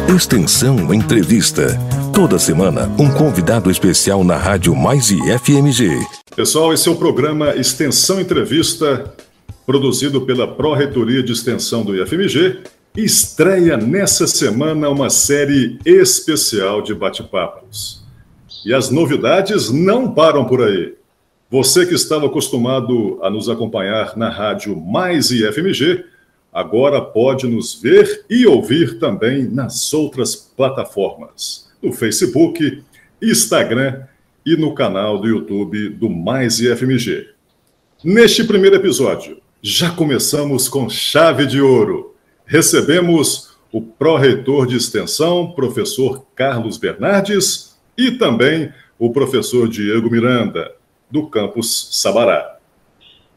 Extensão Entrevista. Toda semana, um convidado especial na Rádio Mais e FMG. Pessoal, esse é o programa Extensão Entrevista, produzido pela Pró-Reitoria de Extensão do IFMG. Estreia nessa semana uma série especial de bate-papos. E as novidades não param por aí. Você que estava acostumado a nos acompanhar na Rádio Mais e FMG, agora pode nos ver e ouvir também nas outras plataformas, no Facebook, Instagram e no canal do YouTube do Mais e FMG. Neste primeiro episódio, já começamos com chave de ouro. Recebemos o pró-reitor de extensão, professor Carlos Bernardes, e também o professor Diego Miranda, do campus Sabará.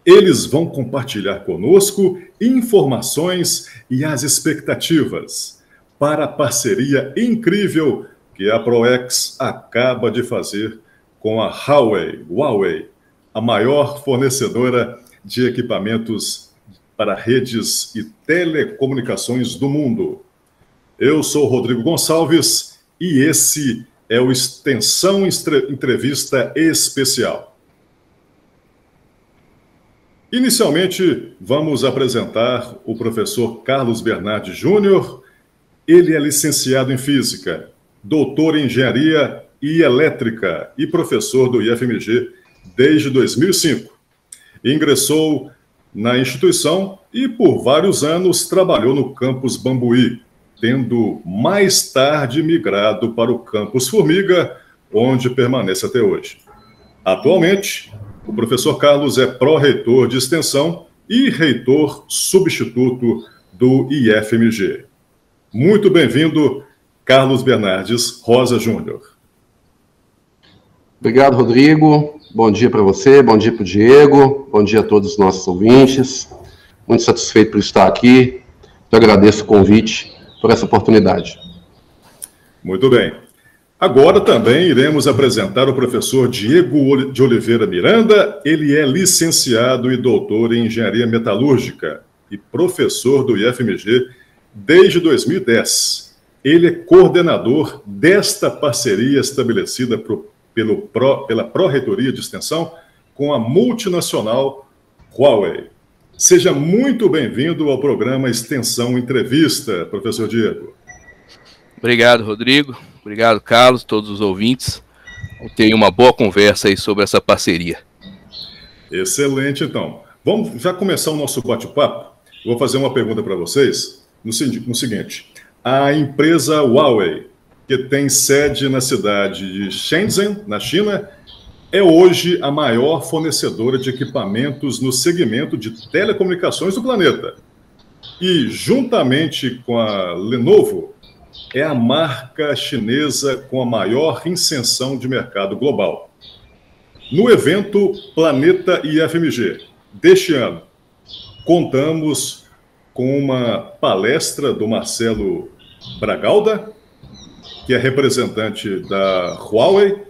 Eles vão compartilhar conosco informações e as expectativas para a parceria incrível que a Proex acaba de fazer com a Huawei, a maior fornecedora de equipamentos para redes e telecomunicações do mundo. Eu sou Rodrigo Gonçalves e esse é o Extensão Entrevista Especial. Inicialmente, vamos apresentar o professor Carlos Bernardes Júnior. Ele é licenciado em Física, doutor em Engenharia e Elétrica e professor do IFMG desde 2005. Ingressou na instituição e, por vários anos, trabalhou no campus Bambuí, tendo mais tarde migrado para o campus Formiga, onde permanece até hoje. Atualmente, o professor Carlos é pró-reitor de extensão e reitor substituto do IFMG. Muito bem-vindo, Carlos Bernardes Rosa Júnior. Obrigado, Rodrigo. Bom dia para você, bom dia para o Diego, bom dia a todos os nossos ouvintes. Muito satisfeito por estar aqui. Eu agradeço o convite por essa oportunidade. Muito bem. Agora também iremos apresentar o professor Diego de Oliveira Miranda. Ele é licenciado e doutor em Engenharia Metalúrgica e professor do IFMG desde 2010. Ele é coordenador desta parceria estabelecida pela Pró-Reitoria de Extensão com a multinacional Huawei. Seja muito bem-vindo ao programa Extensão Entrevista, professor Diego. Obrigado, Rodrigo. Obrigado, Carlos, todos os ouvintes. Eu tenho uma boa conversa aí sobre essa parceria. Excelente, então. Vamos já começar o nosso bate-papo. Vou fazer uma pergunta para vocês no seguinte. A empresa Huawei, que tem sede na cidade de Shenzhen, na China, é hoje a maior fornecedora de equipamentos no segmento de telecomunicações do planeta. E, juntamente com a Lenovo, é a marca chinesa com a maior ascensão de mercado global. No evento Planeta IFMG deste ano, contamos com uma palestra do Marcelo Bragalda, que é representante da Huawei,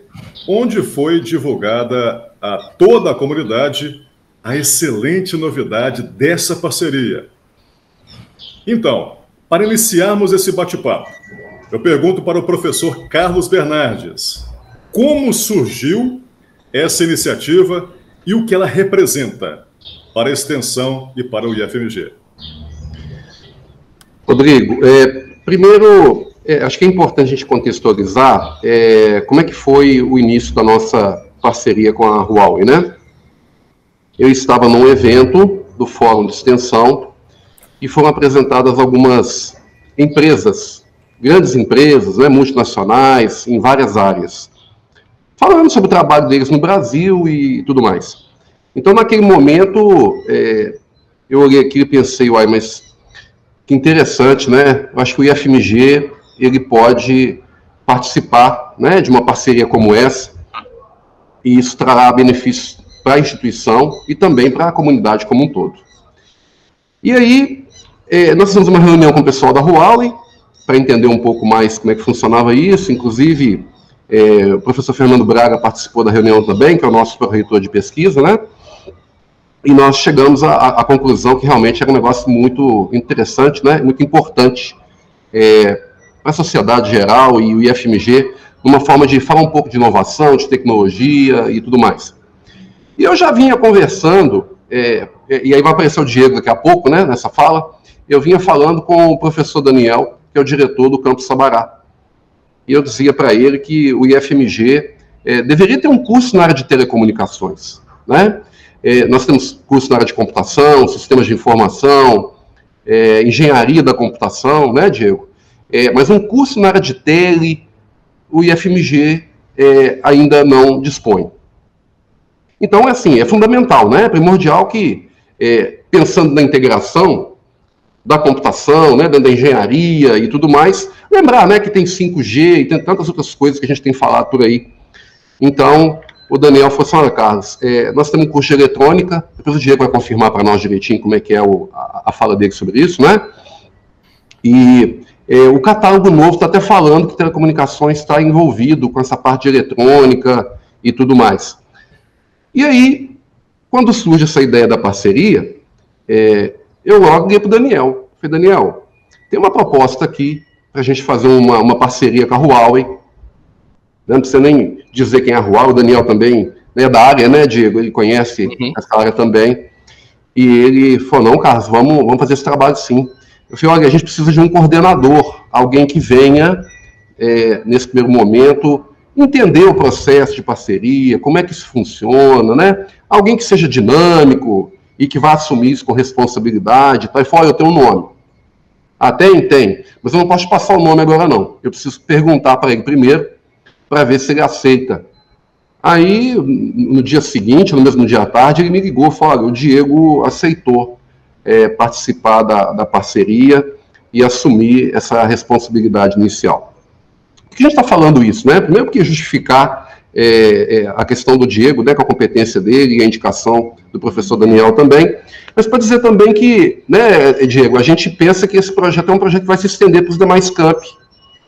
onde foi divulgada a toda a comunidade a excelente novidade dessa parceria. Então, para iniciarmos esse bate-papo, eu pergunto para o professor Carlos Bernardes, como surgiu essa iniciativa e o que ela representa para a extensão e para o IFMG? Rodrigo, primeiro, acho que é importante a gente contextualizar como é que foi o início da nossa parceria com a Huawei, né? Eu estava num evento do Fórum de Extensão e foram apresentadas algumas empresas, grandes empresas, né, multinacionais, em várias áreas, falando sobre o trabalho deles no Brasil e tudo mais. Então, naquele momento, eu olhei aqui e pensei, mas que interessante, né? Eu acho que o IFMG, ele pode participar, né, de uma parceria como essa, e isso trará benefícios para a instituição e também para a comunidade como um todo. E aí, nós fizemos uma reunião com o pessoal da Huawei, para entender um pouco mais como é que funcionava isso. Inclusive, o professor Fernando Braga participou da reunião também, que é o nosso pró-reitor de pesquisa, né? E nós chegamos à conclusão que realmente era um negócio muito interessante, né? Muito importante a sociedade geral e o IFMG, uma forma de falar um pouco de inovação, de tecnologia e tudo mais. E eu já vinha conversando, e aí vai aparecer o Diego daqui a pouco, né, nessa fala, eu vinha falando com o professor Daniel, que é o diretor do Campus Sabará. E eu dizia para ele que o IFMG deveria ter um curso na área de telecomunicações, né? Nós temos curso na área de computação, sistemas de informação, engenharia da computação, né, Diego? Mas um curso na área de tele, o IFMG ainda não dispõe. Então, assim, é fundamental, né? É primordial que, pensando na integração da computação, né, da engenharia e tudo mais, lembrar, né, que tem 5G e tem tantas outras coisas que a gente tem falado por aí. Então, o Daniel falou assim: olha, Carlos, nós temos um curso de eletrônica, depois o Diego vai confirmar para nós direitinho como é que é a fala dele sobre isso, né? E o catálogo novo está até falando que telecomunicações está envolvido com essa parte de eletrônica e tudo mais. E aí, quando surge essa ideia da parceria, eu logo liguei para o Daniel. Falei: Daniel, tem uma proposta aqui para a gente fazer uma parceria com a Huawei. Não precisa nem dizer quem é a Huawei, o Daniel também é da área, né, Diego? Ele conhece essa área também. E ele falou: não, Carlos, vamos fazer esse trabalho sim. Eu falei: olha, a gente precisa de um coordenador, alguém que venha, nesse primeiro momento, entender o processo de parceria, como é que isso funciona, né? Alguém que seja dinâmico e que vá assumir isso com responsabilidade. Tá? E falou: olha, eu tenho um nome. Tem, mas eu não posso passar o nome agora não. Eu preciso perguntar para ele primeiro, para ver se ele aceita. Aí, no dia seguinte, no mesmo dia à tarde, ele me ligou e falou: olha, o Diego aceitou participar da parceria e assumir essa responsabilidade inicial. Por que a gente está falando isso, né? Primeiro porque justificar a questão do Diego, né, com a competência dele e a indicação do professor Daniel também, mas para dizer também que, né, Diego, a gente pensa que esse projeto é um projeto que vai se estender para os demais campi,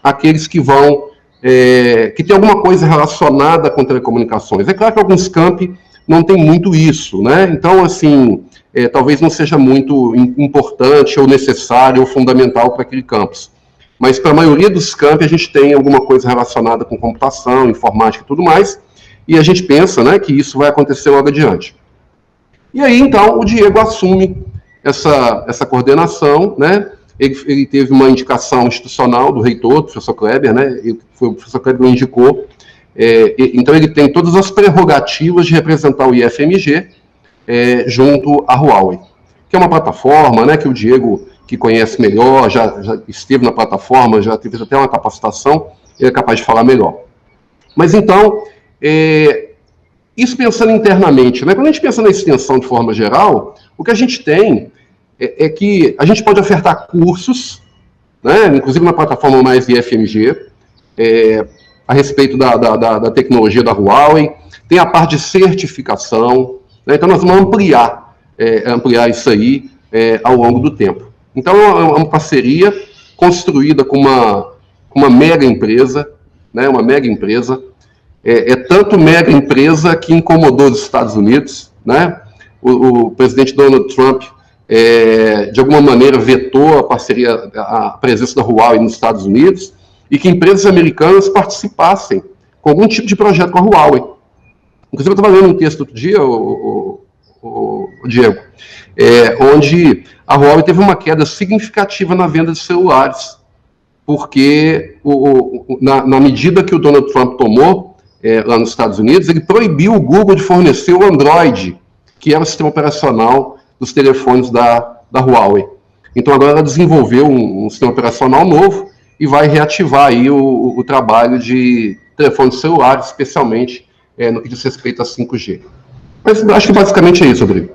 aqueles que vão, que tem alguma coisa relacionada com telecomunicações. É claro que alguns campi não tem muito isso, né? Então, assim, talvez não seja muito importante ou necessário ou fundamental para aquele campus. Mas para a maioria dos campi a gente tem alguma coisa relacionada com computação, informática e tudo mais, e a gente pensa, né, que isso vai acontecer logo adiante. E aí, então, o Diego assume essa coordenação, né? Ele teve uma indicação institucional do reitor, do professor Kleber, né? Foi o professor Kleber que o indicou. Então, ele tem todas as prerrogativas de representar o IFMG junto à Huawei, que é uma plataforma, né, que o Diego, que conhece melhor, já esteve na plataforma, já teve até uma capacitação, ele é capaz de falar melhor. Mas, então, isso pensando internamente, né? Quando a gente pensa na extensão de forma geral, o que a gente tem é que a gente pode ofertar cursos, né, inclusive na plataforma mais IFMG, a respeito da tecnologia da Huawei, tem a parte de certificação, né? Então nós vamos ampliar isso aí ao longo do tempo. Então é uma parceria construída com uma mega empresa, né, uma mega empresa, tanto mega empresa que incomodou os Estados Unidos, né? O presidente Donald Trump, de alguma maneira, vetou a presença da Huawei nos Estados Unidos e que empresas americanas participassem com algum tipo de projeto com a Huawei. Inclusive, eu estava lendo um texto outro dia, o Diego, onde a Huawei teve uma queda significativa na venda de celulares, porque na medida que o Donald Trump tomou lá nos Estados Unidos, ele proibiu o Google de fornecer o Android, que era o sistema operacional dos telefones da Huawei. Então agora ela desenvolveu um sistema operacional novo e vai reativar aí o trabalho de telefones celulares, especialmente no que diz respeito a 5G. Mas acho que basicamente é isso, Rodrigo.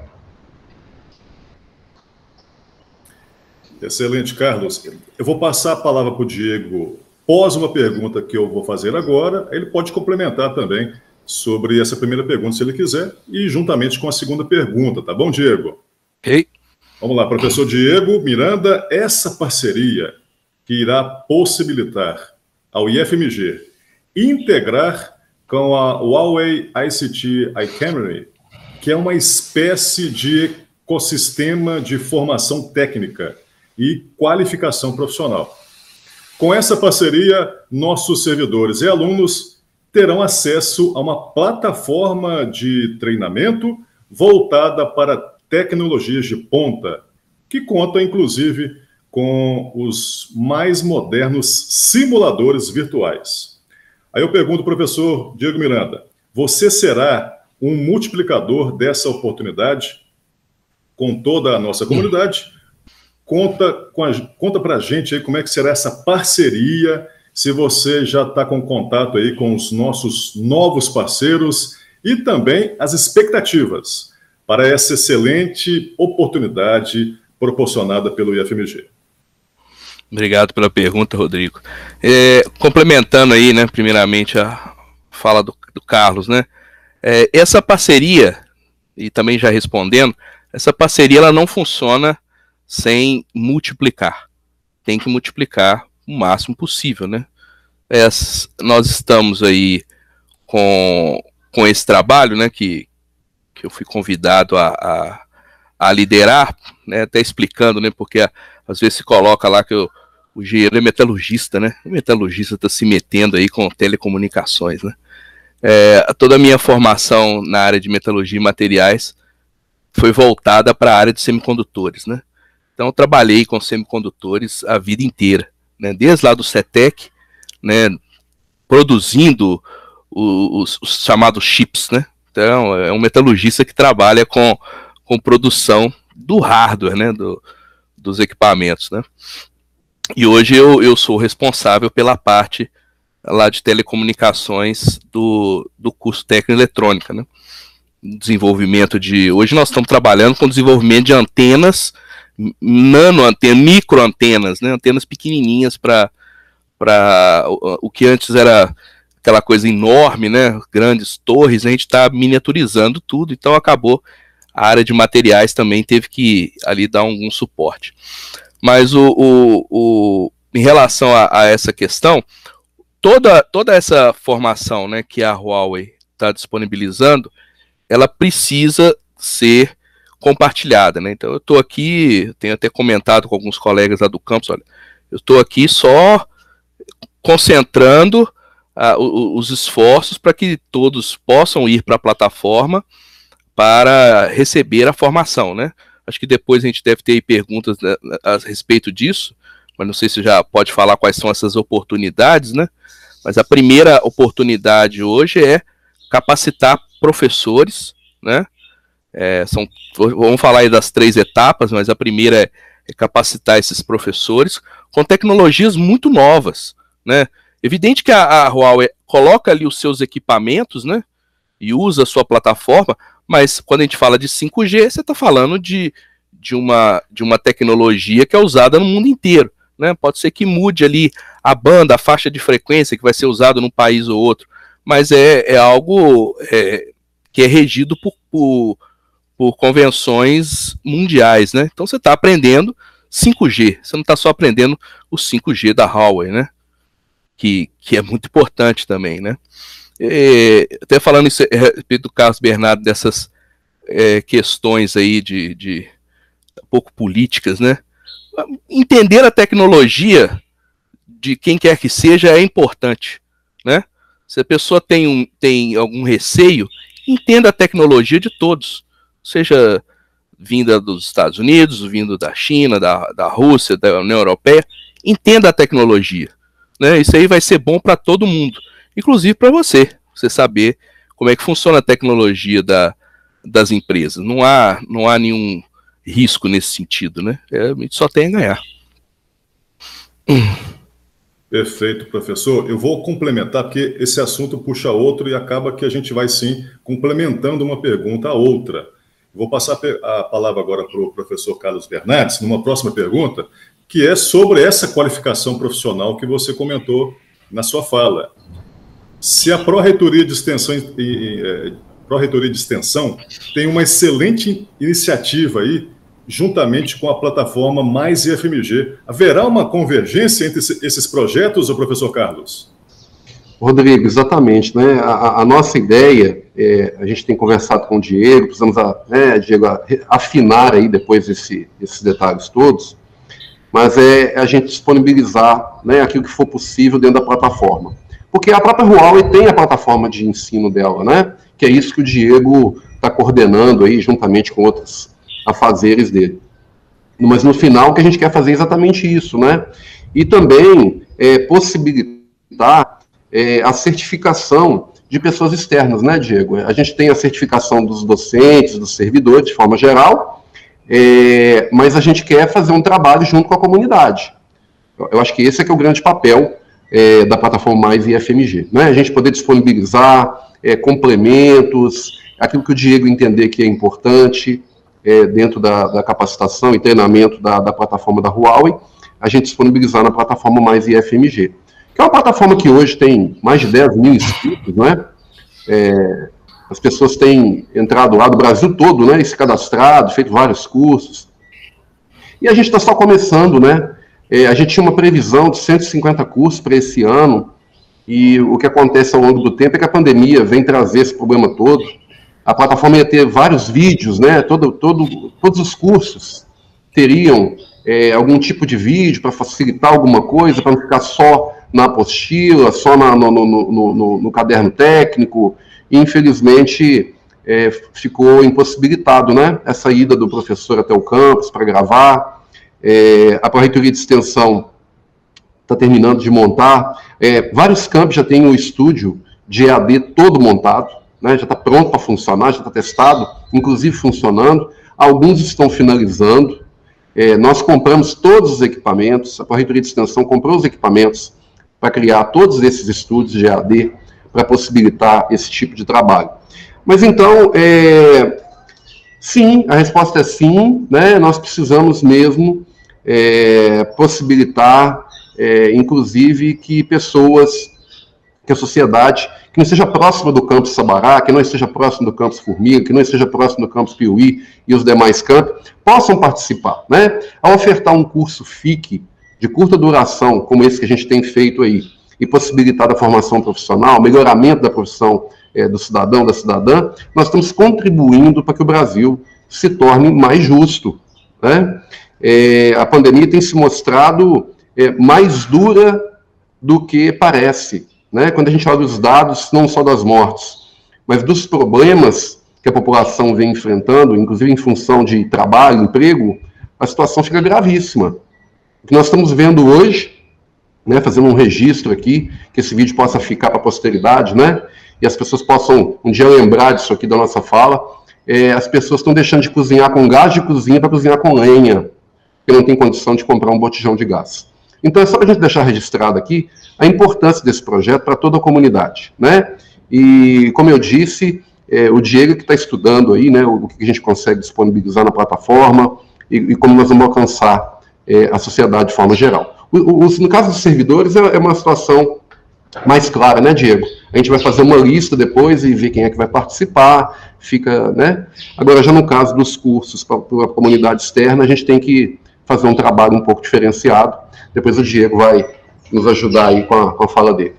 Excelente, Carlos. Eu vou passar a palavra para o Diego pós uma pergunta que eu vou fazer agora. Ele pode complementar também sobre essa primeira pergunta, se ele quiser, e juntamente com a segunda pergunta, tá bom, Diego? Ok. Vamos lá, professor Diego Miranda, essa parceria que irá possibilitar ao IFMG integrar com a Huawei ICT iCamera, que é uma espécie de ecossistema de formação técnica e qualificação profissional. Com essa parceria, nossos servidores e alunos terão acesso a uma plataforma de treinamento voltada para tecnologias de ponta, que conta, inclusive, com os mais modernos simuladores virtuais. Aí eu pergunto, professor Diego Miranda, você será um multiplicador dessa oportunidade com toda a nossa comunidade? Conta para a gente aí como é que será essa parceria, se você já está com contato aí com os nossos novos parceiros e também as expectativas para essa excelente oportunidade proporcionada pelo IFMG. Obrigado pela pergunta, Rodrigo. Complementando aí, né, primeiramente a fala do Carlos, né, essa parceria, e também já respondendo, essa parceria ela não funciona sem multiplicar. Tem que multiplicar o máximo possível, né? Nós estamos aí com esse trabalho, né, que eu fui convidado a liderar, né, até explicando, né, porque às vezes se coloca lá que o engenheiro é metalurgista, né? O metalurgista está se metendo aí com telecomunicações, né? Toda a minha formação na área de metalurgia e materiais foi voltada para a área de semicondutores, né? Então eu trabalhei com semicondutores a vida inteira, né? Desde lá do CETEC, né? Produzindo os chamados chips, né? Então é um metalurgista que trabalha com produção do hardware, né? Dos equipamentos, né? E hoje eu sou responsável pela parte lá de telecomunicações do curso técnico em eletrônica, né? Desenvolvimento hoje nós estamos trabalhando com desenvolvimento de antenas, nano-antenas, micro-antenas, né? Antenas pequenininhas para o que antes era aquela coisa enorme, né? Grandes torres, a gente está miniaturizando tudo, então acabou a área de materiais também teve que ali dar algum suporte. Mas em relação a essa questão, toda essa formação, né, que a Huawei está disponibilizando, ela precisa ser compartilhada, né? Então eu estou aqui, tenho até comentado com alguns colegas lá do campus, olha, eu estou aqui só concentrando os esforços para que todos possam ir para a plataforma para receber a formação, né? Acho que depois a gente deve ter perguntas a respeito disso, mas não sei se já pode falar quais são essas oportunidades, né? Mas a primeira oportunidade hoje é capacitar professores, né? Vamos falar aí das 3 etapas, mas a primeira é capacitar esses professores com tecnologias muito novas, né? Evidente que a Huawei coloca ali os seus equipamentos, né? E usa a sua plataforma, mas quando a gente fala de 5G, você está falando de uma tecnologia que é usada no mundo inteiro, né? Pode ser que mude ali a banda, a faixa de frequência que vai ser usado num país ou outro, mas é algo que é regido por convenções mundiais, né? Então você está aprendendo 5G, você não está só aprendendo o 5G da Huawei, né? Que é muito importante também, né? Até falando isso, do Carlos Bernardo, dessas questões aí de um pouco políticas, né? Entender a tecnologia de quem quer que seja é importante, né? Se a pessoa tem algum receio, entenda a tecnologia de todos, seja vinda dos Estados Unidos, vindo da China, da Rússia, da União Europeia, entenda a tecnologia, né? Isso aí vai ser bom para todo mundo, inclusive para você saber como é que funciona a tecnologia das empresas. Não há nenhum risco nesse sentido, né? A gente só tem a ganhar. Perfeito, professor. Eu vou complementar, porque esse assunto puxa outro e acaba que a gente vai, sim, complementando uma pergunta a outra. Vou passar a palavra agora para o professor Carlos Bernardes, numa próxima pergunta, que é sobre essa qualificação profissional que você comentou na sua fala. Se a Pró-Reitoria de Extensão tem uma excelente iniciativa aí, juntamente com a plataforma Mais IFMG, haverá uma convergência entre esses projetos, ô professor Carlos? Rodrigo, exatamente, né? A nossa ideia, a gente tem conversado com o Diego, precisamos, Diego, afinar aí depois esses detalhes todos, mas é a gente disponibilizar, né, aquilo que for possível dentro da plataforma. Porque a própria Huawei tem a plataforma de ensino dela, né, que é isso que o Diego está coordenando aí, juntamente com outros afazeres dele. Mas no final o que a gente quer fazer é exatamente isso, né, e também possibilitar a certificação de pessoas externas, né, Diego? A gente tem a certificação dos docentes, dos servidores, de forma geral, mas a gente quer fazer um trabalho junto com a comunidade. Eu acho que esse é o grande papel da plataforma Mais IFMG, né? A gente poder disponibilizar complementos, aquilo que o Diego entender que é importante dentro da capacitação e treinamento da plataforma da Huawei, a gente disponibilizar na plataforma Mais IFMG, que é uma plataforma que hoje tem mais de 10 mil inscritos, né? As pessoas têm entrado lá do Brasil todo, né, e se cadastrado, feito vários cursos. E a gente está só começando, né? A gente tinha uma previsão de 150 cursos para esse ano, e o que acontece ao longo do tempo é que a pandemia vem trazer esse problema todo. A plataforma ia ter vários vídeos, né? Todos os cursos teriam algum tipo de vídeo para facilitar alguma coisa, para não ficar só na apostila, só no caderno técnico, e infelizmente ficou impossibilitado, né, essa ida do professor até o campus para gravar. A Pró-Reitoria de Extensão está terminando de montar, vários campos já têm um estúdio de EAD todo montado, né, já está pronto para funcionar, já está testado, inclusive funcionando, alguns estão finalizando. Nós compramos todos os equipamentos, a Pró-Reitoria de Extensão comprou os equipamentos para criar todos esses estúdios de EAD, para possibilitar esse tipo de trabalho. Mas então, sim, a resposta é sim, né? Nós precisamos mesmo possibilitar, inclusive, que pessoas, que a sociedade, que não esteja próxima do campus Sabará, que não esteja próximo do campus Formiga, que não esteja próximo do campus Piuí e os demais campos, possam participar, né? Ao ofertar um curso FIC, de curta duração, como esse que a gente tem feito aí, e possibilitar a formação profissional, melhoramento da profissão do cidadão, da cidadã, nós estamos contribuindo para que o Brasil se torne mais justo, né? A pandemia tem se mostrado mais dura do que parece, né? Quando a gente olha os dados, não só das mortes, mas dos problemas que a população vem enfrentando, inclusive em função de trabalho, emprego, a situação fica gravíssima. O que nós estamos vendo hoje, né, fazendo um registro aqui, que esse vídeo possa ficar para a posteridade, né, e as pessoas possam um dia lembrar disso aqui da nossa fala, as pessoas estão deixando de cozinhar com gás de cozinha para cozinhar com lenha, porque não tem condição de comprar um botijão de gás. Então é só para a gente deixar registrado aqui a importância desse projeto para toda a comunidade, né, e como eu disse, o Diego que está estudando aí, né, o que a gente consegue disponibilizar na plataforma e como nós vamos alcançar a sociedade de forma geral. No caso dos servidores, é uma situação mais clara, né, Diego? A gente vai fazer uma lista depois e ver quem é que vai participar, fica, né? Agora, já no caso dos cursos para a comunidade externa, a gente tem que fazer um trabalho um pouco diferenciado. Depois o Diego vai nos ajudar aí com a fala dele.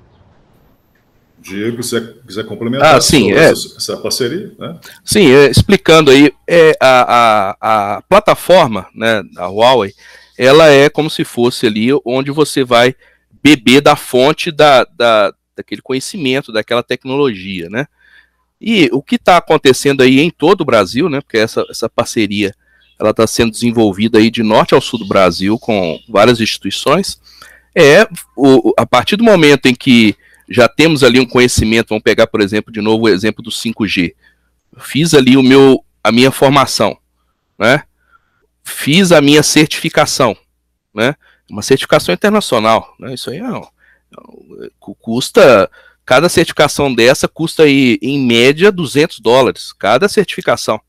Diego, se quiser complementar sim, essa parceria, né? Sim, explicando aí, a plataforma, né, da Huawei, ela é como se fosse ali onde você vai beber da fonte daquele conhecimento, daquela tecnologia, né? E o que está acontecendo aí em todo o Brasil, né? Porque essa parceria, ela está sendo desenvolvida aí de norte ao sul do Brasil com várias instituições. A partir do momento em que já temos ali um conhecimento, vamos pegar, por exemplo, de novo o exemplo do 5G. Fiz ali a minha formação, né? Fiz a minha certificação, né? Uma certificação internacional, né? Isso aí custa, cada certificação dessa custa aí, em média, $200, cada certificação,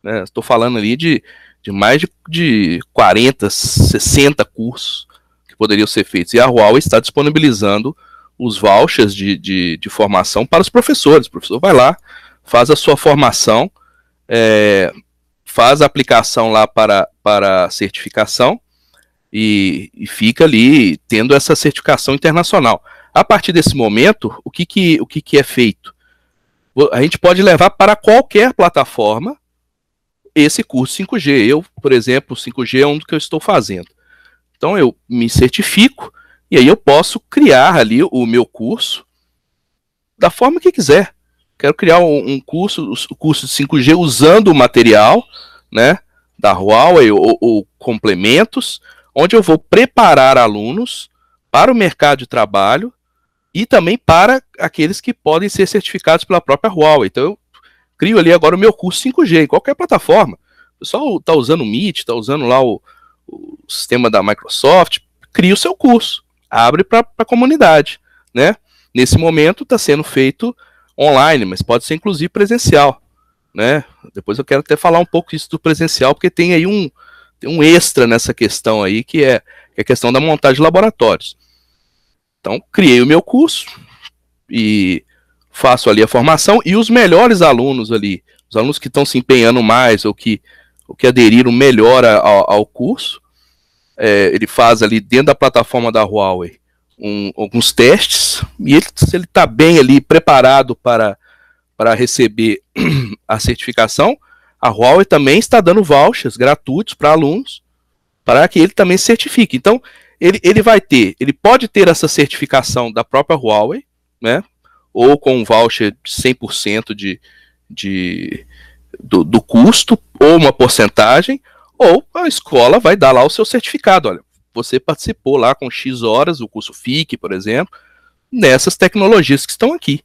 né? Estou falando ali de mais de 40, 60 cursos que poderiam ser feitos, e a Huawei está disponibilizando os vouchers de formação para os professores. O professor vai lá, faz a sua formação, faz a aplicação lá para a certificação e fica ali tendo essa certificação internacional. A partir desse momento, o que é feito? A gente pode levar para qualquer plataforma esse curso 5G. Eu, por exemplo, 5G é um do que eu estou fazendo. Então eu me certifico e aí eu posso criar ali o meu curso da forma que quiser. Quero criar um curso, o curso de 5G usando o material, né, da Huawei ou complementos, onde eu vou preparar alunos para o mercado de trabalho e também para aqueles que podem ser certificados pela própria Huawei. Então eu crio ali agora o meu curso 5G em qualquer plataforma. O pessoal está usando o Meet, está usando lá o sistema da Microsoft, cria o seu curso, abre para a comunidade, né? Nesse momento está sendo feito online, mas pode ser inclusive presencial, né? Depois eu quero até falar um pouco isso do presencial, porque tem aí um extra nessa questão aí, que é a questão da montagem de laboratórios. Então, criei o meu curso e faço ali a formação, e os melhores alunos ali, os alunos que estão se empenhando mais, ou que aderiram melhor ao curso, ele faz ali dentro da plataforma da Huawei alguns testes, e se ele está bem ali, preparado para receber a certificação, a Huawei também está dando vouchers gratuitos para alunos, para que ele também se certifique. Então, ele pode ter essa certificação da própria Huawei, né, ou com um voucher de 100% do custo, ou uma porcentagem, ou a escola vai dar lá o seu certificado. Olha, você participou lá com X horas, o curso FIC, por exemplo, nessas tecnologias que estão aqui,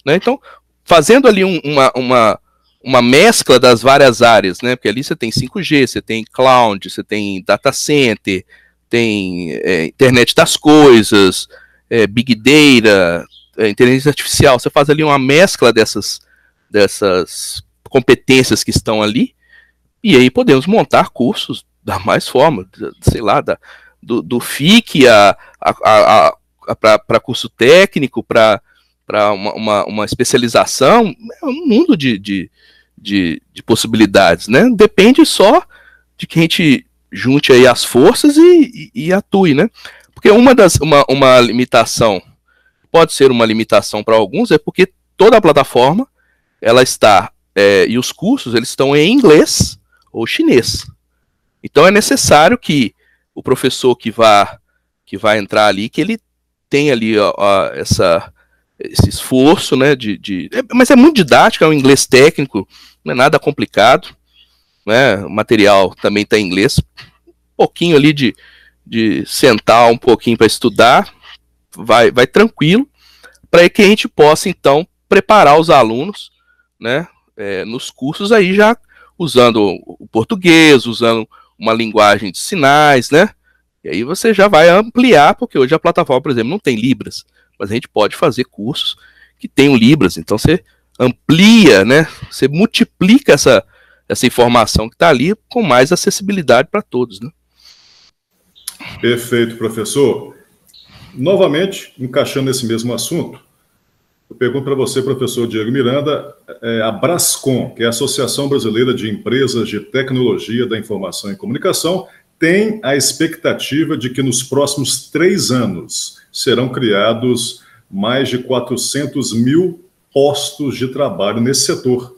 né? Então, fazendo ali uma mescla das várias áreas, né? Porque ali você tem 5G, você tem cloud, você tem data center, tem internet das coisas, big data, inteligência artificial. Você faz ali uma mescla dessas competências que estão ali, e aí podemos montar cursos da mais forma, sei lá, do FIC para curso técnico, para uma especialização. É um mundo de possibilidades, né? Depende só de que a gente junte aí as forças e atue, né? Porque uma limitação, pode ser uma limitação para alguns, é porque toda a plataforma, ela está, e os cursos, eles estão em inglês ou chinês. Então é necessário que o professor que vai entrar ali, que ele tenha ali esse esforço, né, mas é muito didático, é um inglês técnico, não é nada complicado, né? O material também está em inglês, um pouquinho ali de sentar um pouquinho para estudar, vai tranquilo, para que a gente possa então preparar os alunos, né, nos cursos aí já usando o português, usando uma linguagem de sinais, né? E aí você já vai ampliar, porque hoje a plataforma, por exemplo, não tem Libras, mas a gente pode fazer cursos que tenham Libras. Então você amplia, né? Você multiplica essa informação que está ali com mais acessibilidade para todos, né? Perfeito, professor. Novamente, encaixando nesse mesmo assunto, eu pergunto para você, professor Diego Miranda, a Brascom, que é a Associação Brasileira de Empresas de Tecnologia da Informação e Comunicação, tem a expectativa de que nos próximos 3 anos serão criados mais de 400 mil postos de trabalho nesse setor.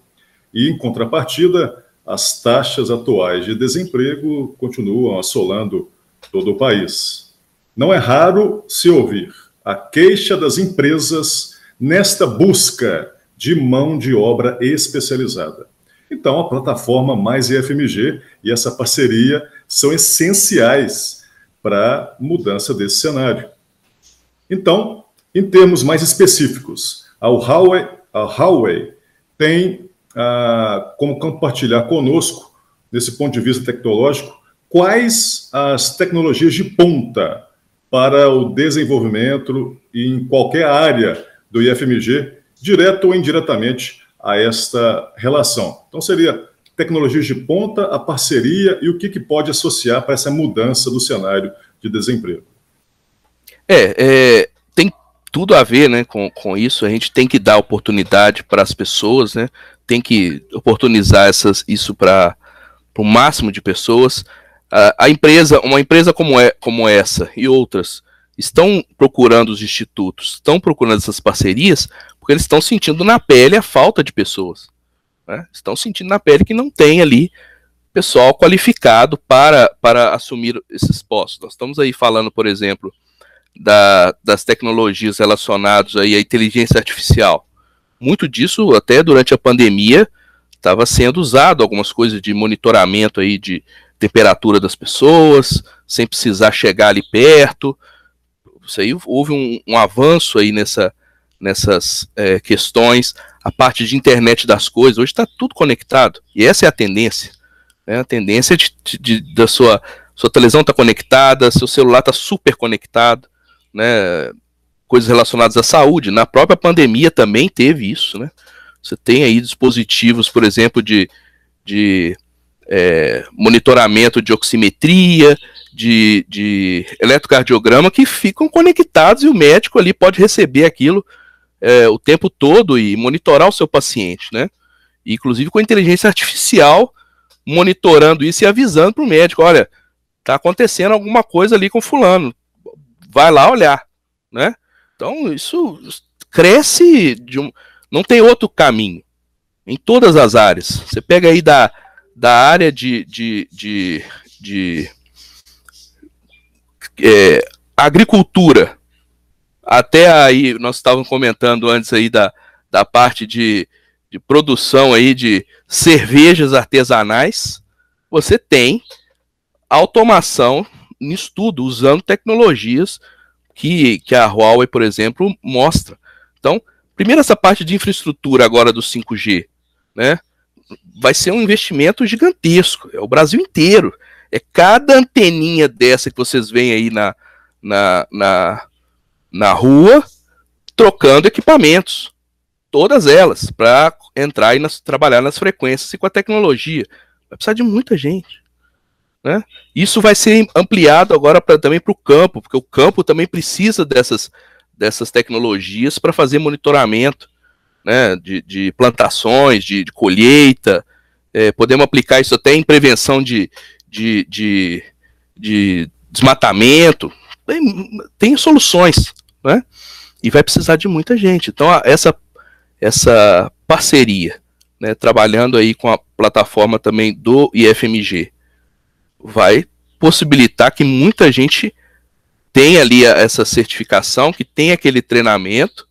E, em contrapartida, as taxas atuais de desemprego continuam assolando todo o país. Não é raro se ouvir a queixa das empresas nesta busca de mão de obra especializada. Então, a plataforma Mais IFMG e essa parceria são essenciais para a mudança desse cenário. Então, em termos mais específicos, a Huawei tem como compartilhar conosco, nesse ponto de vista tecnológico, quais as tecnologias de ponta para o desenvolvimento em qualquer área do IFMG, direto ou indiretamente a esta relação. Então, seria tecnologias de ponta, a parceria e o que pode associar para essa mudança do cenário de desemprego. Tem tudo a ver, né, com isso. A gente tem que dar oportunidade para as pessoas, né? Tem que oportunizar isso para o máximo de pessoas. Uma empresa como essa e outras estão procurando os institutos, estão procurando essas parcerias, porque eles estão sentindo na pele a falta de pessoas, né? Estão sentindo na pele que não tem ali pessoal qualificado para assumir esses postos. Nós estamos aí falando, por exemplo, das tecnologias relacionadas aí à inteligência artificial. Muito disso, até durante a pandemia, estava sendo usado algumas coisas de monitoramento aí de temperatura das pessoas, sem precisar chegar ali perto. Isso aí, houve um avanço aí nessas questões. A parte de internet das coisas, hoje está tudo conectado. E essa é a tendência. Né? A tendência da sua televisão está conectada, seu celular está super conectado, né? Coisas relacionadas à saúde. Na própria pandemia também teve isso, né? Você tem aí dispositivos, por exemplo, de monitoramento de oximetria, de eletrocardiograma, que ficam conectados e o médico ali pode receber aquilo o tempo todo e monitorar o seu paciente, né? E, inclusive com a inteligência artificial monitorando isso e avisando para o médico, olha, está acontecendo alguma coisa ali com fulano, vai lá olhar, né? Então isso cresce não tem outro caminho em todas as áreas. Você pega aí da área de agricultura, até aí nós estávamos comentando antes aí da parte de produção aí de cervejas artesanais. Você tem automação nisso tudo, usando tecnologias que a Huawei, por exemplo, mostra. Então, primeiro essa parte de infraestrutura agora do 5G, né? Vai ser um investimento gigantesco, é o Brasil inteiro. É cada anteninha dessa que vocês veem aí na rua, trocando equipamentos, todas elas, para entrar e trabalhar nas frequências e com a tecnologia. Vai precisar de muita gente, né? Isso vai ser ampliado agora também para o campo, porque o campo também precisa dessas tecnologias para fazer monitoramento, né, de plantações, de colheita. Podemos aplicar isso até em prevenção de desmatamento. Tem soluções, né? E vai precisar de muita gente. Então, essa parceria, né, trabalhando aí com a plataforma também do IFMG, vai possibilitar que muita gente tenha ali essa certificação, que tenha aquele treinamento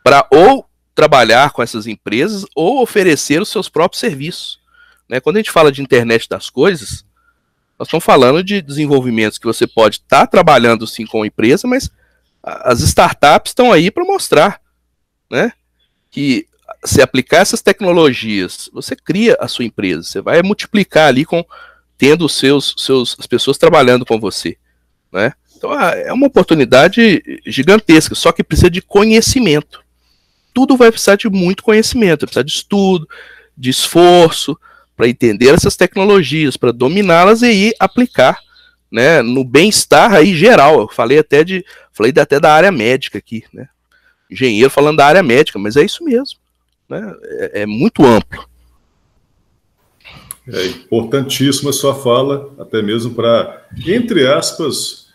para ou trabalhar com essas empresas ou oferecer os seus próprios serviços, né? Quando a gente fala de internet das coisas, nós estamos falando de desenvolvimentos que você pode estar trabalhando sim com a empresa, mas as startups estão aí para mostrar, né, que se aplicar essas tecnologias, você cria a sua empresa, você vai multiplicar ali tendo as pessoas trabalhando com você, né? Então é uma oportunidade gigantesca, só que precisa de conhecimento. Tudo vai precisar de muito conhecimento, vai precisar de estudo, de esforço, para entender essas tecnologias, para dominá-las e aplicar, né, no bem-estar aí geral. Eu falei até da área médica aqui, né? Engenheiro falando da área médica, mas é isso mesmo, né? É muito amplo. É importantíssima a sua fala, até mesmo para, entre aspas,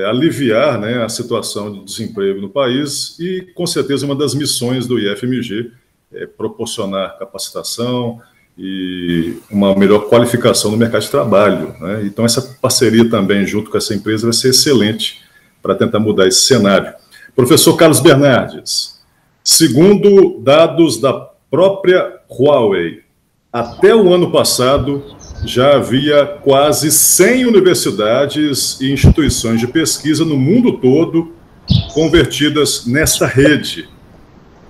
aliviar, né, a situação de desemprego no país, e com certeza uma das missões do IFMG é proporcionar capacitação e uma melhor qualificação no mercado de trabalho, né? Então essa parceria também junto com essa empresa vai ser excelente para tentar mudar esse cenário. Professor Carlos Bernardes, segundo dados da própria Huawei, até o ano passado já havia quase 100 universidades e instituições de pesquisa no mundo todo convertidas nesta rede.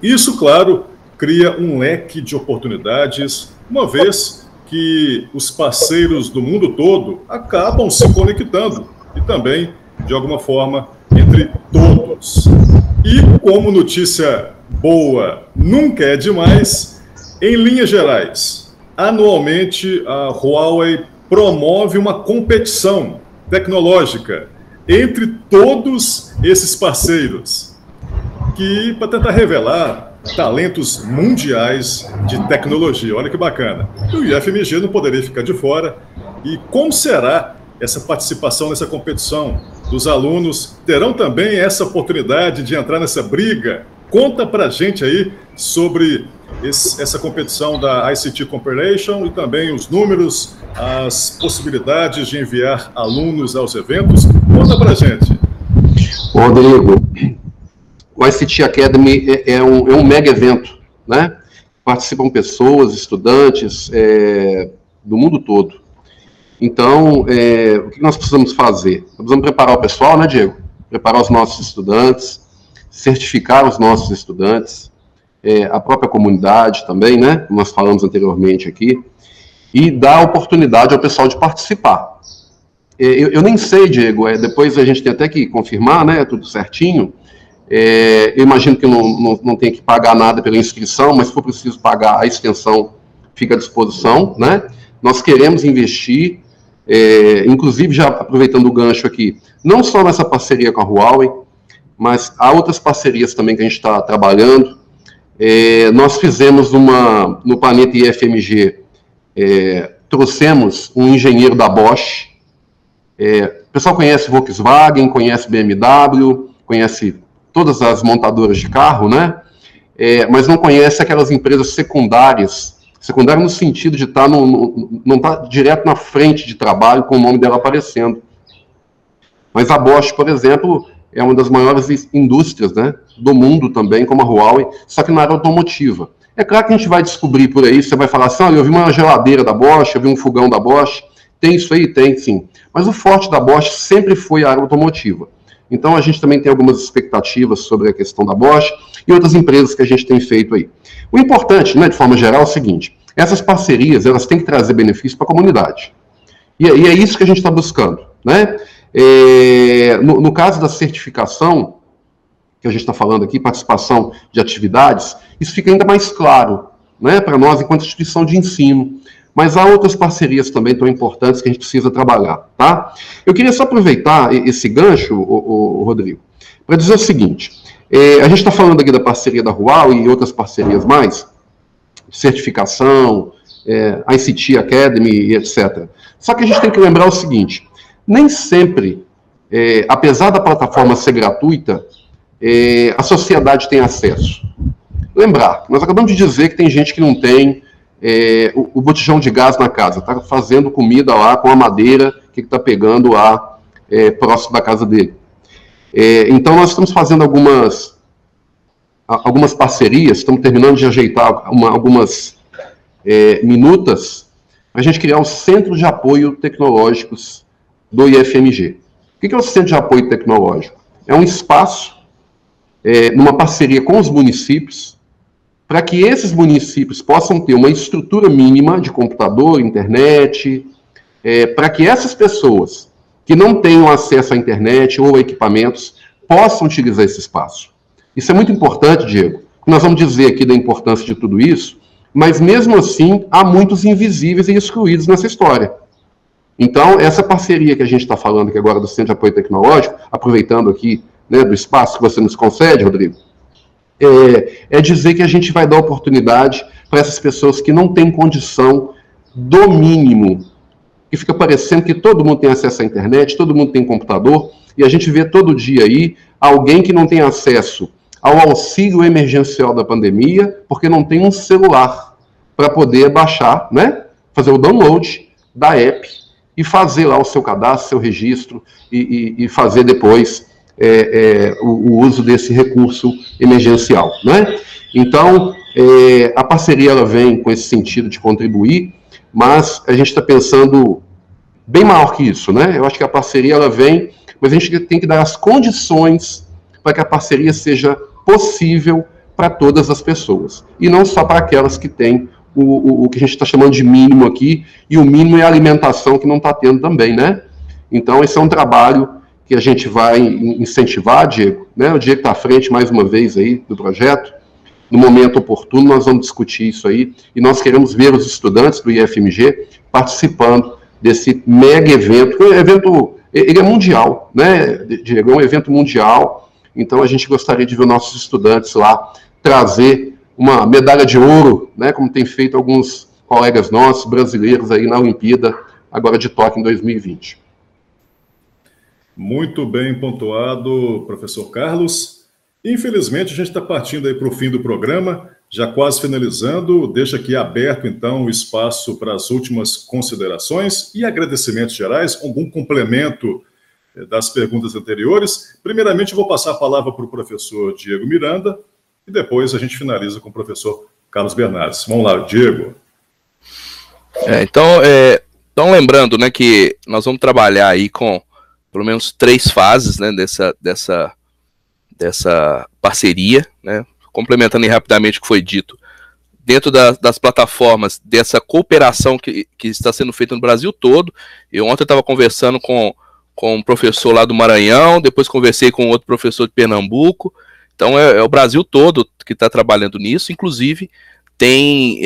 Isso, claro, cria um leque de oportunidades, uma vez que os parceiros do mundo todo acabam se conectando e também, de alguma forma, entre todos. E como notícia boa nunca é demais, em linhas gerais, anualmente a Huawei promove uma competição tecnológica entre todos esses parceiros, que para tentar revelar talentos mundiais de tecnologia. Olha que bacana. E o IFMG não poderia ficar de fora. E como será essa participação nessa competição? Os alunos terão também essa oportunidade de entrar nessa briga Conta pra gente aí sobre essa competição da ICT Corporation e também os números, as possibilidades de enviar alunos aos eventos. Conta pra gente. Rodrigo, o ICT Academy é um mega evento, né? Participam pessoas, estudantes do mundo todo. Então, o que nós precisamos fazer? Nós precisamos preparar o pessoal, né, Diego? Preparar os nossos estudantes, certificar os nossos estudantes, a própria comunidade também, né? Como nós falamos anteriormente aqui, e dar oportunidade ao pessoal de participar. Eu nem sei, Diego, depois a gente tem até que confirmar, né? Tudo certinho. Eu imagino que não tem que pagar nada pela inscrição, mas se for preciso pagar, a extensão fica à disposição, né? Nós queremos investir, inclusive já aproveitando o gancho aqui, não só nessa parceria com a Huawei, mas há outras parcerias também que a gente está trabalhando. Nós fizemos no Planeta IFMG, trouxemos um engenheiro da Bosch. O pessoal conhece Volkswagen, conhece BMW, conhece todas as montadoras de carro, né? Mas não conhece aquelas empresas secundárias no sentido de estar não tá direto na frente de trabalho com o nome dela aparecendo. Mas a Bosch, por exemplo, é uma das maiores indústrias, né, do mundo também, como a Huawei, só que na área automotiva. É claro que a gente vai descobrir por aí, você vai falar assim, olha, eu vi uma geladeira da Bosch, eu vi um fogão da Bosch, tem isso aí? Tem, sim. Mas o forte da Bosch sempre foi a área automotiva. Então a gente também tem algumas expectativas sobre a questão da Bosch e outras empresas que a gente tem feito aí. O importante, né, de forma geral, é o seguinte, essas parcerias, elas têm que trazer benefício para a comunidade. E é isso que a gente está buscando, né? No caso da certificação, que a gente está falando aqui, participação de atividades, isso fica ainda mais claro, né, para nós enquanto instituição de ensino. Mas há outras parcerias também tão importantes que a gente precisa trabalhar, tá? Eu queria só aproveitar esse gancho, Rodrigo, para dizer o seguinte, a gente está falando aqui da parceria da Huawei e outras parcerias mais, certificação, ICT Academy e etc. Só que a gente tem que lembrar o seguinte, nem sempre, apesar da plataforma ser gratuita, a sociedade tem acesso. Lembrar, nós acabamos de dizer que tem gente que não tem o botijão de gás na casa, está fazendo comida lá com a madeira que está pegando lá próximo da casa dele. Então nós estamos fazendo algumas parcerias, estamos terminando de ajeitar algumas minutas para a gente criar o Centro de Apoio Tecnológicos do IFMG. O que é o Centro de Apoio Tecnológico? É um espaço, numa parceria com os municípios, para que esses municípios possam ter uma estrutura mínima de computador, internet, para que essas pessoas que não tenham acesso à internet ou a equipamentos possam utilizar esse espaço. Isso é muito importante, Diego. Nós vamos dizer aqui da importância de tudo isso, mas mesmo assim há muitos invisíveis e excluídos nessa história. Então, essa parceria que a gente está falando aqui agora do Centro de Apoio Tecnológico, aproveitando aqui, né, do espaço que você nos concede, Rodrigo, é dizer que a gente vai dar oportunidade para essas pessoas que não têm condição do mínimo, que fica parecendo que todo mundo tem acesso à internet, todo mundo tem computador, e a gente vê todo dia aí alguém que não tem acesso ao auxílio emergencial da pandemia, porque não tem um celular para poder baixar, né, fazer o download da app e fazer lá o seu cadastro, seu registro, e fazer depois o uso desse recurso emergencial, né? Então, a parceria ela vem com esse sentido de contribuir, mas a gente está pensando bem maior que isso, né? Eu acho que a parceria ela vem, mas a gente tem que dar as condições para que a parceria seja possível para todas as pessoas, e não só para aquelas que têm o que a gente está chamando de mínimo aqui, e o mínimo é a alimentação que não está tendo também, né? Então, esse é um trabalho que a gente vai incentivar, Diego, né? O Diego está à frente, mais uma vez, aí, do projeto. No momento oportuno, nós vamos discutir isso aí, e nós queremos ver os estudantes do IFMG participando desse mega evento. O evento, ele é mundial, né, Diego? É um evento mundial, então a gente gostaria de ver nossos estudantes lá trazer uma medalha de ouro, né, como tem feito alguns colegas nossos, brasileiros, aí na Olimpíada, agora de Tóquio, em 2020. Muito bem pontuado, professor Carlos. Infelizmente, a gente está partindo aí para o fim do programa, já quase finalizando. Deixa aqui aberto, então, o espaço para as últimas considerações e agradecimentos gerais, algum complemento das perguntas anteriores. Primeiramente, eu vou passar a palavra para o professor Diego Miranda e depois a gente finaliza com o professor Carlos Bernardes. Vamos lá, Diego. Então, lembrando, né, que nós vamos trabalhar aí com pelo menos 3 fases, né, dessa parceria, né, complementando aí rapidamente o que foi dito, dentro das plataformas, dessa cooperação que está sendo feita no Brasil todo. Eu ontem estava conversando com um professor lá do Maranhão, depois conversei com outro professor de Pernambuco. Então é o Brasil todo que está trabalhando nisso. Inclusive tem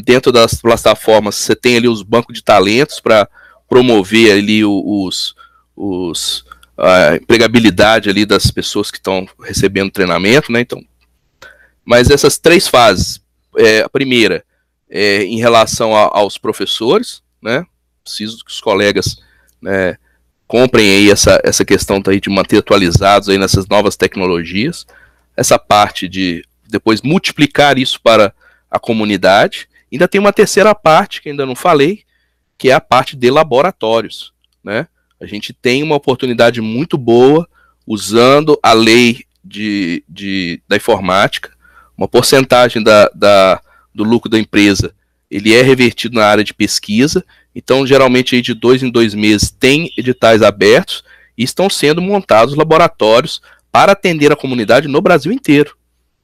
dentro das plataformas, você tem ali os bancos de talentos para promover ali a empregabilidade ali das pessoas que estão recebendo treinamento, né? Então, mas essas 3 fases, a primeira em relação aos professores, né? Preciso que os colegas, né, comprem aí essa questão aí de manter atualizados aí nessas novas tecnologias, essa parte de depois multiplicar isso para a comunidade. Ainda tem uma terceira parte que ainda não falei, que é a parte de laboratórios, né? A gente tem uma oportunidade muito boa usando a lei da informática, uma porcentagem do lucro da empresa, ele é revertido na área de pesquisa. Então, geralmente, aí de 2 em 2 meses tem editais abertos e estão sendo montados laboratórios para atender a comunidade no Brasil inteiro.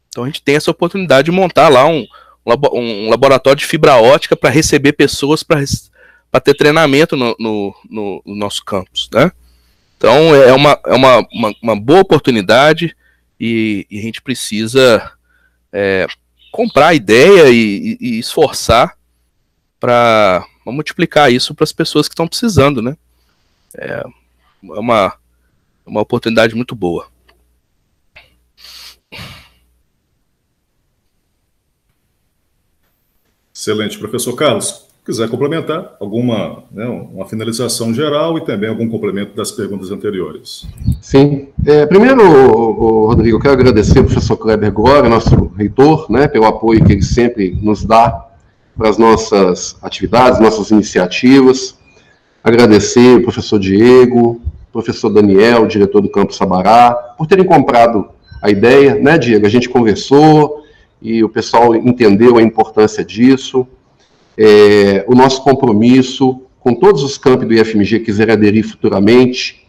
Então, a gente tem essa oportunidade de montar lá um laboratório de fibra ótica para receber pessoas para ter treinamento no nosso campus, né? Então, é uma boa oportunidade e a gente precisa comprar a ideia e esforçar para multiplicar isso para as pessoas que estão precisando, né? É uma oportunidade muito boa. Excelente. Professor Carlos, quiser complementar alguma, né, uma finalização geral e também algum complemento das perguntas anteriores. Sim. Primeiro, Rodrigo, eu quero agradecer ao professor Kleber Glória, nosso reitor, né, pelo apoio que ele sempre nos dá para as nossas atividades, nossas iniciativas. Agradecer ao professor Diego, professor Daniel, diretor do Campus Sabará, por terem comprado a ideia, né, Diego? A gente conversou e o pessoal entendeu a importância disso. O nosso compromisso com todos os campi do IFMG que quiserem aderir futuramente.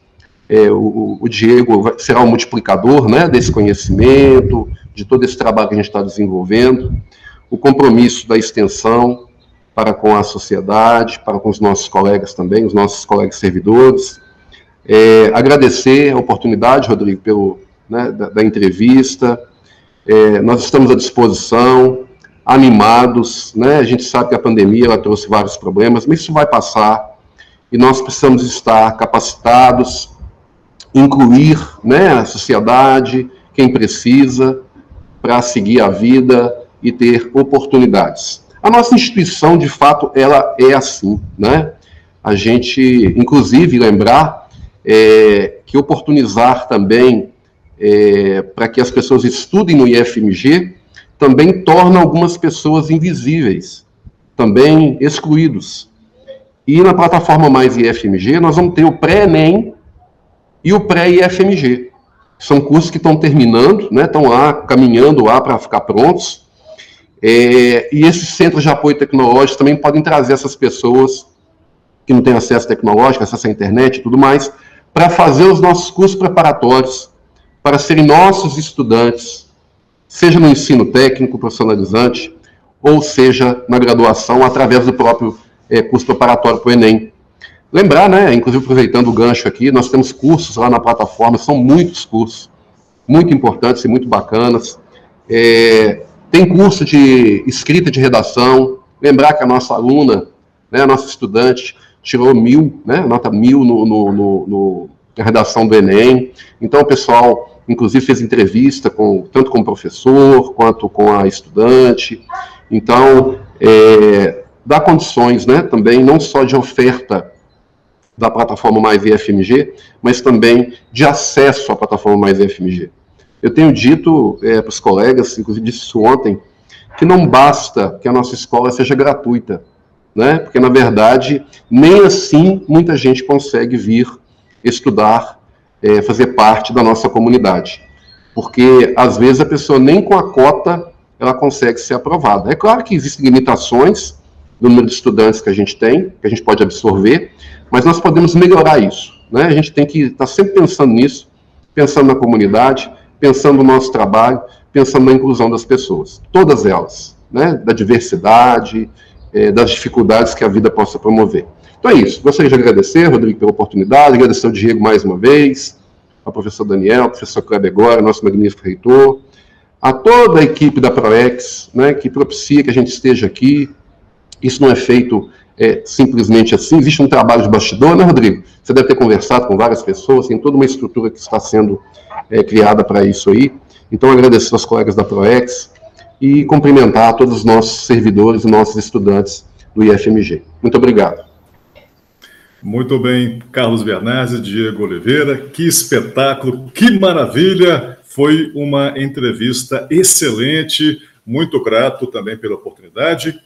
O Diego será um multiplicador, né, desse conhecimento, de todo esse trabalho que a gente está desenvolvendo. O compromisso da extensão para com a sociedade, para com os nossos colegas também, os nossos colegas servidores. Agradecer a oportunidade, Rodrigo, da entrevista. Nós estamos à disposição, animados, né? A gente sabe que a pandemia ela trouxe vários problemas, mas isso vai passar e nós precisamos estar capacitados, incluir, né, a sociedade, quem precisa, para seguir a vida e ter oportunidades. A nossa instituição, de fato, ela é assim, né? A gente, inclusive, lembrar que oportunizar também para que as pessoas estudem no IFMG também torna algumas pessoas invisíveis, também excluídos. E na plataforma Mais IFMG, nós vamos ter o pré-ENEM e o pré-IFMG. São cursos que estão terminando, né, estão lá, caminhando lá para ficar prontos. E esses centros de apoio tecnológico também podem trazer essas pessoas que não têm acesso tecnológico, acesso à internet e tudo mais, para fazer os nossos cursos preparatórios, para serem nossos estudantes, seja no ensino técnico, profissionalizante, ou seja na graduação, através do próprio curso preparatório para o Enem. Lembrar, né, inclusive aproveitando o gancho aqui, nós temos cursos lá na plataforma, são muitos cursos, muito importantes e muito bacanas. Tem curso de escrita de redação, lembrar que a nossa aluna, né, a nossa estudante, tirou 1000, né, nota 1000 na redação do Enem. Então o pessoal, inclusive, fez entrevista tanto com o professor, quanto com a estudante. Então, dá condições, né, também, não só de oferta da plataforma Mais IFMG, mas também de acesso à plataforma Mais IFMG. Eu tenho dito para os colegas, inclusive disse isso ontem, que não basta que a nossa escola seja gratuita, né? Porque, na verdade, nem assim muita gente consegue vir estudar, fazer parte da nossa comunidade. Porque, às vezes, a pessoa nem com a cota ela consegue ser aprovada. É claro que existem limitações do número de estudantes que a gente tem, que a gente pode absorver, mas nós podemos melhorar isso, né? A gente tem que estar sempre pensando nisso, pensando na comunidade, pensando no nosso trabalho, pensando na inclusão das pessoas, todas elas, né? Da diversidade, das dificuldades que a vida possa promover. Então é isso. Gostaria de agradecer, Rodrigo, pela oportunidade, agradecer ao Diego mais uma vez, ao professor Daniel, ao professor Kleber Góes, nosso magnífico reitor, a toda a equipe da ProEx, né, que propicia que a gente esteja aqui. Isso não é feito simplesmente assim, existe um trabalho de bastidor, né, Rodrigo? Você deve ter conversado com várias pessoas, tem toda uma estrutura que está sendo criada para isso aí. Então, agradecer aos colegas da ProEx e cumprimentar todos os nossos servidores e nossos estudantes do IFMG. Muito obrigado. Muito bem, Carlos Bernardes, Diego Oliveira, que espetáculo, que maravilha! Foi uma entrevista excelente, muito grato também pela oportunidade.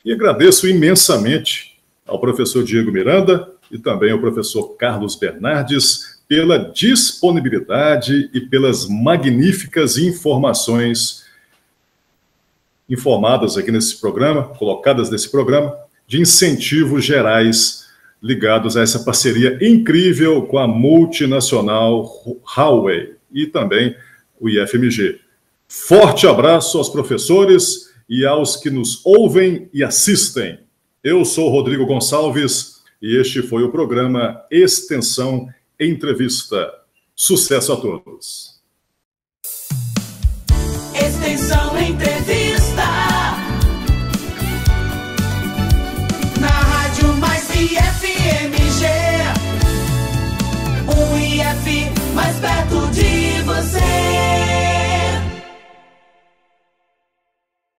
E agradeço imensamente ao professor Diego Miranda e também ao professor Carlos Bernardes pela disponibilidade e pelas magníficas informações informadas aqui nesse programa, colocadas nesse programa, de incentivos gerais ligados a essa parceria incrível com a multinacional Huawei e também o IFMG. Forte abraço aos professores e aos que nos ouvem e assistem. Eu sou Rodrigo Gonçalves e este foi o programa Extensão Entrevista. Sucesso a todos.